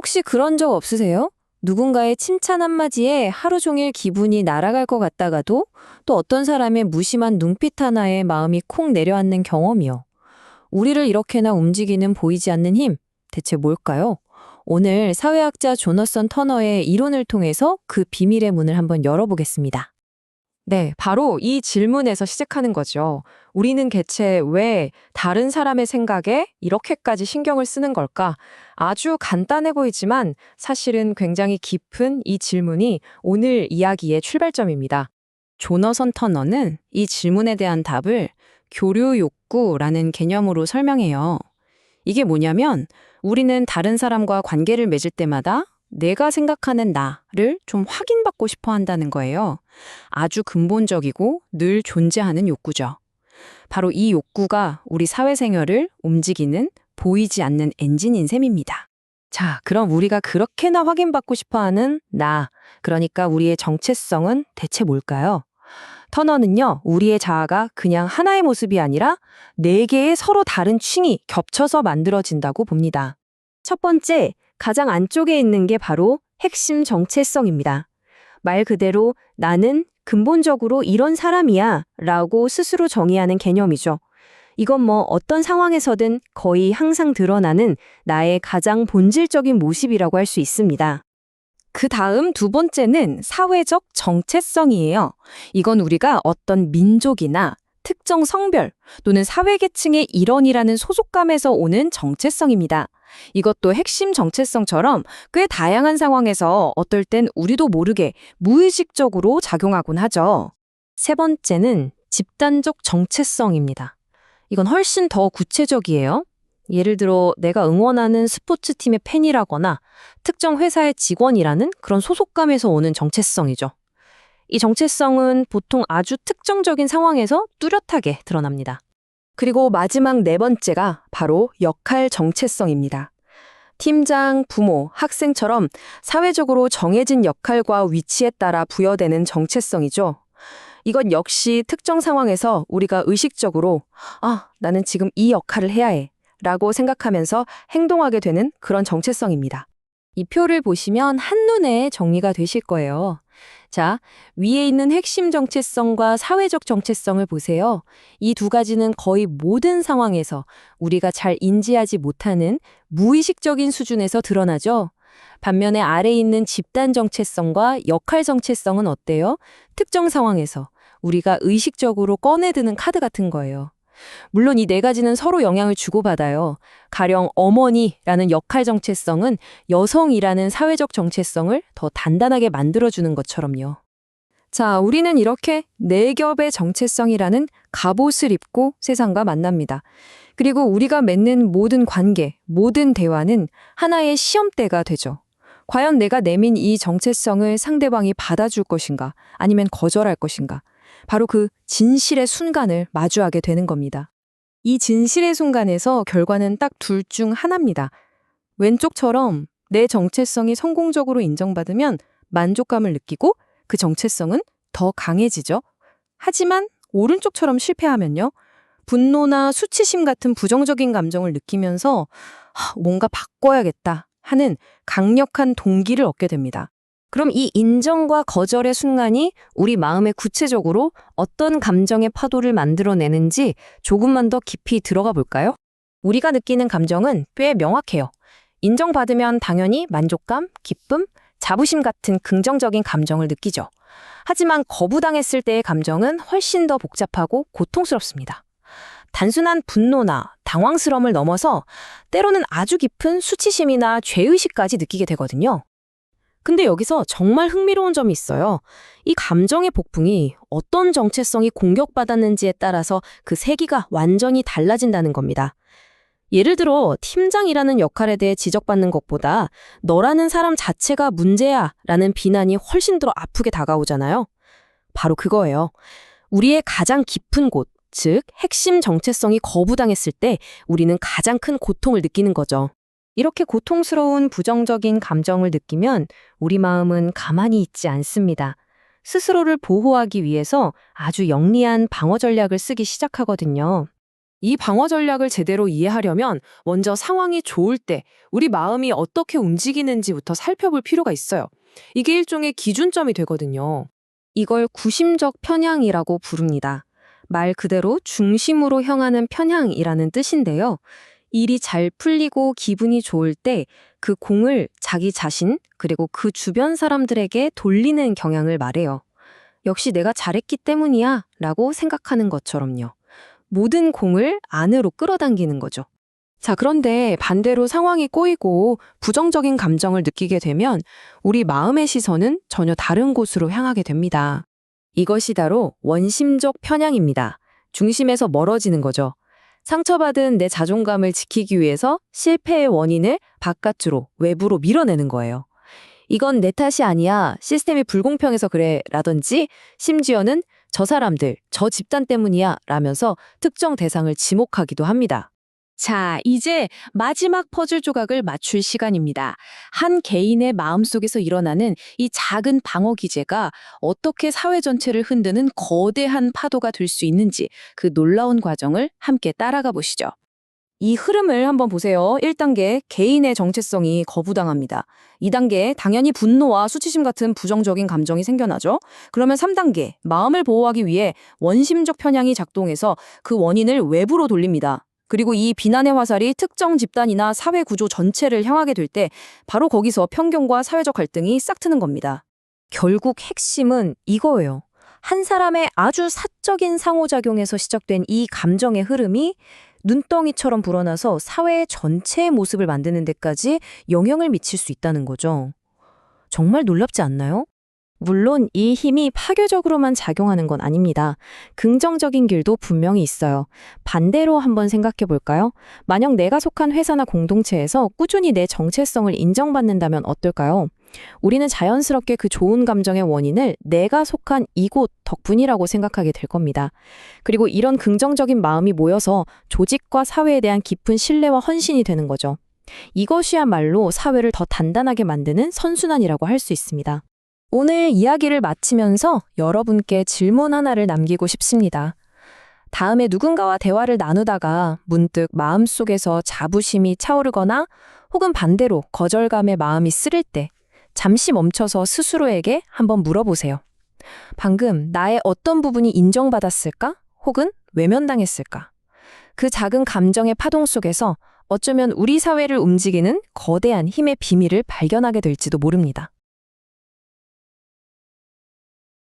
혹시 그런 적 없으세요? 누군가의 칭찬 한마디에 하루 종일 기분이 날아갈 것 같다가도 또 어떤 사람의 무심한 눈빛 하나에 마음이 콩 내려앉는 경험이요. 우리를 이렇게나 움직이는 보이지 않는 힘, 대체 뭘까요? 오늘 사회학자 조너선 터너의 이론을 통해서 그 비밀의 문을 한번 열어보겠습니다. 네, 바로 이 질문에서 시작하는 거죠. 우리는 대체 왜 다른 사람의 생각에 이렇게까지 신경을 쓰는 걸까? 아주 간단해 보이지만 사실은 굉장히 깊은 이 질문이 오늘 이야기의 출발점입니다. 조너선 터너는 이 질문에 대한 답을 교류 욕구라는 개념으로 설명해요. 이게 뭐냐면 우리는 다른 사람과 관계를 맺을 때마다 내가 생각하는 나를 좀 확인받고 싶어 한다는 거예요. 아주 근본적이고 늘 존재하는 욕구죠. 바로 이 욕구가 우리 사회생활을 움직이는 보이지 않는 엔진인 셈입니다. 자, 그럼 우리가 그렇게나 확인받고 싶어 하는 나, 그러니까 우리의 정체성은 대체 뭘까요? 터너는요, 우리의 자아가 그냥 하나의 모습이 아니라 네 개의 서로 다른 층이 겹쳐서 만들어진다고 봅니다. 첫 번째, 가장 안쪽에 있는 게 바로 핵심 정체성입니다. 말 그대로 나는 근본적으로 이런 사람이야 라고 스스로 정의하는 개념이죠. 이건 뭐 어떤 상황에서든 거의 항상 드러나는 나의 가장 본질적인 모습이라고 할 수 있습니다. 그 다음 두 번째는 사회적 정체성이에요. 이건 우리가 어떤 민족이나 특정 성별 또는 사회계층의 일원이라는 소속감에서 오는 정체성입니다. 이것도 핵심 정체성처럼 꽤 다양한 상황에서 어떨 땐 우리도 모르게 무의식적으로 작용하곤 하죠. 세 번째는 집단적 정체성입니다. 이건 훨씬 더 구체적이에요. 예를 들어 내가 응원하는 스포츠팀의 팬이라거나 특정 회사의 직원이라는 그런 소속감에서 오는 정체성이죠. 이 정체성은 보통 아주 특정적인 상황에서 뚜렷하게 드러납니다. 그리고 마지막 네 번째가 바로 역할 정체성입니다. 팀장, 부모, 학생처럼 사회적으로 정해진 역할과 위치에 따라 부여되는 정체성이죠. 이건 역시 특정 상황에서 우리가 의식적으로 나는 지금 이 역할을 해야 해 라고 생각하면서 행동하게 되는 그런 정체성입니다. 이 표를 보시면 한눈에 정리가 되실 거예요. 자, 위에 있는 핵심 정체성과 사회적 정체성을 보세요. 이 두 가지는 거의 모든 상황에서 우리가 잘 인지하지 못하는 무의식적인 수준에서 드러나죠. 반면에 아래에 있는 집단 정체성과 역할 정체성은 어때요? 특정 상황에서 우리가 의식적으로 꺼내드는 카드 같은 거예요. 물론 이 네 가지는 서로 영향을 주고받아요. 가령 어머니라는 역할 정체성은 여성이라는 사회적 정체성을 더 단단하게 만들어주는 것처럼요. 자, 우리는 이렇게 네 겹의 정체성이라는 갑옷을 입고 세상과 만납니다. 그리고 우리가 맺는 모든 관계, 모든 대화는 하나의 시험대가 되죠. 과연 내가 내민 이 정체성을 상대방이 받아줄 것인가, 아니면 거절할 것인가. 바로 그 진실의 순간을 마주하게 되는 겁니다. 이 진실의 순간에서 결과는 딱 둘 중 하나입니다. 왼쪽처럼 내 정체성이 성공적으로 인정받으면 만족감을 느끼고 그 정체성은 더 강해지죠. 하지만 오른쪽처럼 실패하면요. 분노나 수치심 같은 부정적인 감정을 느끼면서 뭔가 바꿔야겠다 하는 강력한 동기를 얻게 됩니다. 그럼 이 인정과 거절의 순간이 우리 마음에 구체적으로 어떤 감정의 파도를 만들어내는지 조금만 더 깊이 들어가 볼까요? 우리가 느끼는 감정은 꽤 명확해요. 인정받으면 당연히 만족감, 기쁨, 자부심 같은 긍정적인 감정을 느끼죠. 하지만 거부당했을 때의 감정은 훨씬 더 복잡하고 고통스럽습니다. 단순한 분노나 당황스러움을 넘어서 때로는 아주 깊은 수치심이나 죄의식까지 느끼게 되거든요. 근데 여기서 정말 흥미로운 점이 있어요. 이 감정의 폭풍이 어떤 정체성이 공격받았는지에 따라서 그 세기가 완전히 달라진다는 겁니다. 예를 들어 팀장이라는 역할에 대해 지적받는 것보다 너라는 사람 자체가 문제야 라는 비난이 훨씬 더 아프게 다가오잖아요. 바로 그거예요. 우리의 가장 깊은 곳, 즉 핵심 정체성이 거부당했을 때 우리는 가장 큰 고통을 느끼는 거죠. 이렇게 고통스러운 부정적인 감정을 느끼면 우리 마음은 가만히 있지 않습니다. 스스로를 보호하기 위해서 아주 영리한 방어 전략을 쓰기 시작하거든요. 이 방어 전략을 제대로 이해하려면 먼저 상황이 좋을 때 우리 마음이 어떻게 움직이는지부터 살펴볼 필요가 있어요. 이게 일종의 기준점이 되거든요. 이걸 구심적 편향이라고 부릅니다. 말 그대로 중심으로 향하는 편향이라는 뜻인데요. 일이 잘 풀리고 기분이 좋을 때 그 공을 자기 자신 그리고 그 주변 사람들에게 돌리는 경향을 말해요. 역시 내가 잘했기 때문이야 라고 생각하는 것처럼요. 모든 공을 안으로 끌어당기는 거죠. 자, 그런데 반대로 상황이 꼬이고 부정적인 감정을 느끼게 되면 우리 마음의 시선은 전혀 다른 곳으로 향하게 됩니다. 이것이 바로 원심적 편향입니다. 중심에서 멀어지는 거죠. 상처받은 내 자존감을 지키기 위해서 실패의 원인을 바깥으로, 외부로 밀어내는 거예요. 이건 내 탓이 아니야, 시스템이 불공평해서 그래, 라든지 심지어는 저 사람들, 저 집단 때문이야, 라면서 특정 대상을 지목하기도 합니다. 자, 이제 마지막 퍼즐 조각을 맞출 시간입니다. 한 개인의 마음속에서 일어나는 이 작은 방어 기제가 어떻게 사회 전체를 흔드는 거대한 파도가 될 수 있는지 그 놀라운 과정을 함께 따라가 보시죠. 이 흐름을 한번 보세요. 1단계, 개인의 정체성이 거부당합니다. 2단계, 당연히 분노와 수치심 같은 부정적인 감정이 생겨나죠. 그러면 3단계, 마음을 보호하기 위해 원심적 편향이 작동해서 그 원인을 외부로 돌립니다. 그리고 이 비난의 화살이 특정 집단이나 사회 구조 전체를 향하게 될 때 바로 거기서 편견과 사회적 갈등이 싹 트는 겁니다. 결국 핵심은 이거예요. 한 사람의 아주 사적인 상호작용에서 시작된 이 감정의 흐름이 눈덩이처럼 불어나서 사회 전체의 모습을 만드는 데까지 영향을 미칠 수 있다는 거죠. 정말 놀랍지 않나요? 물론 이 힘이 파괴적으로만 작용하는 건 아닙니다. 긍정적인 길도 분명히 있어요. 반대로 한번 생각해 볼까요? 만약 내가 속한 회사나 공동체에서 꾸준히 내 정체성을 인정받는다면 어떨까요? 우리는 자연스럽게 그 좋은 감정의 원인을 내가 속한 이곳 덕분이라고 생각하게 될 겁니다. 그리고 이런 긍정적인 마음이 모여서 조직과 사회에 대한 깊은 신뢰와 헌신이 되는 거죠. 이것이야말로 사회를 더 단단하게 만드는 선순환이라고 할 수 있습니다. 오늘 이야기를 마치면서 여러분께 질문 하나를 남기고 싶습니다. 다음에 누군가와 대화를 나누다가 문득 마음속에서 자부심이 차오르거나 혹은 반대로 거절감의 마음이 쓰릴 때 잠시 멈춰서 스스로에게 한번 물어보세요. 방금 나의 어떤 부분이 인정받았을까? 혹은 외면당했을까? 그 작은 감정의 파동 속에서 어쩌면 우리 사회를 움직이는 거대한 힘의 비밀을 발견하게 될지도 모릅니다.